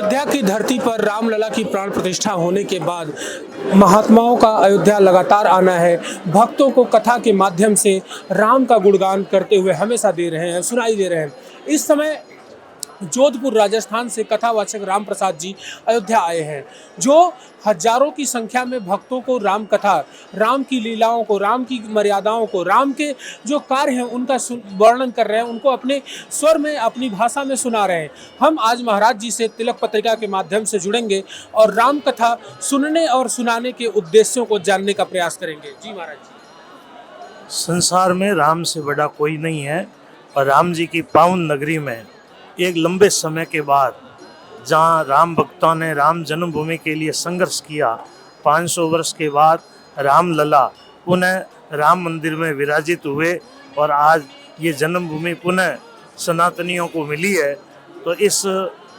अयोध्या की धरती पर रामलला की प्राण प्रतिष्ठा होने के बाद महात्माओं का अयोध्या लगातार आना है। भक्तों को कथा के माध्यम से राम का गुणगान करते हुए हमेशा दे रहे हैं, सुनाई दे रहे हैं। इस समय जोधपुर राजस्थान से कथावाचक राम प्रसाद जी अयोध्या आए हैं, जो हजारों की संख्या में भक्तों को राम कथा, राम की लीलाओं को, राम की मर्यादाओं को, राम के जो कार्य हैं उनका वर्णन कर रहे हैं, उनको अपने स्वर में, अपनी भाषा में सुना रहे हैं। हम आज महाराज जी से तिलक पत्रिका के माध्यम से जुड़ेंगे और राम कथा सुनने और सुनाने के उद्देश्यों को जानने का प्रयास करेंगे। जी महाराज जी। संसार में राम से बड़ा कोई नहीं है और राम जी की पावन नगरी में एक लंबे समय के बाद जहाँ राम भक्तों ने राम जन्मभूमि के लिए संघर्ष किया, 500 वर्ष के बाद रामलला पुनः राम मंदिर में विराजित हुए और आज ये जन्मभूमि पुनः सनातनियों को मिली है। तो इस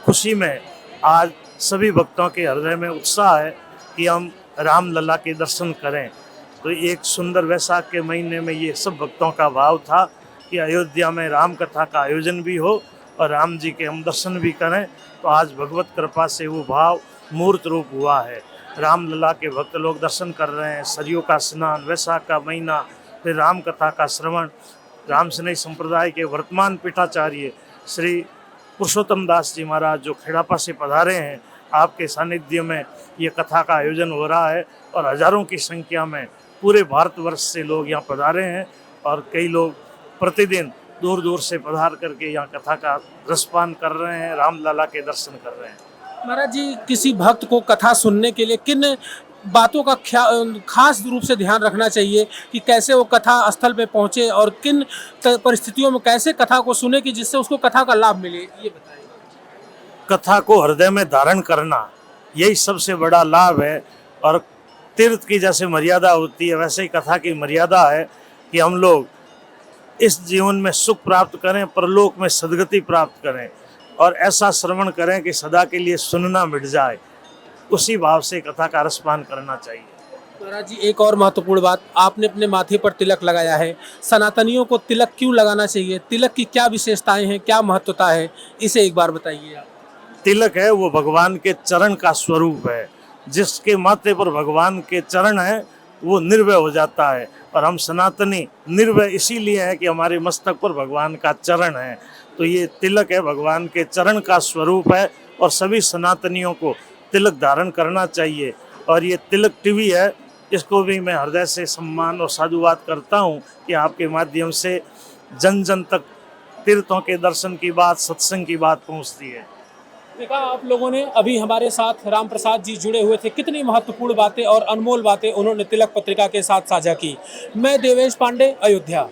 खुशी में आज सभी भक्तों के हृदय में उत्साह है कि हम रामलला के दर्शन करें। तो एक सुंदर वैशाख के महीने में ये सब भक्तों का भाव था कि अयोध्या में राम कथा का आयोजन भी हो और राम जी के हम दर्शन भी करें। तो आज भगवत कृपा से वो भाव मूर्त रूप हुआ है। रामलला के भक्त लोग दर्शन कर रहे हैं। सरयू का स्नान, वैशाख का महीना, फिर राम कथा का श्रवण। राम स्नेही संप्रदाय के वर्तमान पीठाचार्य श्री पुरुषोत्तम दास जी महाराज जो खेड़ापा से पधारे हैं, आपके सानिध्य में ये कथा का आयोजन हो रहा है और हजारों की संख्या में पूरे भारतवर्ष से लोग यहाँ पधारे हैं और कई लोग प्रतिदिन दूर दूर से पधार करके यहाँ कथा का रसपान कर रहे हैं, रामलला के दर्शन कर रहे हैं। महाराज जी, किसी भक्त को कथा सुनने के लिए किन बातों का खास रूप से ध्यान रखना चाहिए कि कैसे वो कथा स्थल पे पहुंचे और किन परिस्थितियों में कैसे कथा को सुने कि जिससे उसको कथा का लाभ मिले, ये बताइए। कथा को हृदय में धारण करना यही सबसे बड़ा लाभ है। और तीर्थ की जैसे मर्यादा होती है वैसे ही कथा की मर्यादा है कि हम लोग इस जीवन में सुख प्राप्त करें, परलोक में सद्गति प्राप्त करें और ऐसा श्रवण करें कि सदा के लिए सुनना मिट जाए। उसी भाव से कथा का रसपान करना चाहिए। महाराज जी, एक और महत्वपूर्ण बात, आपने अपने माथे पर तिलक लगाया है। सनातनियों को तिलक क्यों लगाना चाहिए? तिलक की क्या विशेषताएं हैं, क्या महत्वता है, इसे एक बार बताइए आप। तिलक है वो भगवान के चरण का स्वरूप है। जिसके माथे पर भगवान के चरण है वो निर्भय हो जाता है। और हम सनातनी निर्भय इसीलिए है कि हमारे मस्तक पर भगवान का चरण है। तो ये तिलक है, भगवान के चरण का स्वरूप है और सभी सनातनियों को तिलक धारण करना चाहिए। और ये तिलक टीवी है, इसको भी मैं हृदय से सम्मान और साधुवाद करता हूँ कि आपके माध्यम से जन जन तक तीर्थों के दर्शन की बात, सत्संग की बात पहुँचती है। देखा आप लोगों ने, अभी हमारे साथ राम प्रसाद जी जुड़े हुए थे, कितनी महत्वपूर्ण बातें और अनमोल बातें उन्होंने तिलक पत्रिका के साथ साझा की। मैं देवेश पांडे, अयोध्या।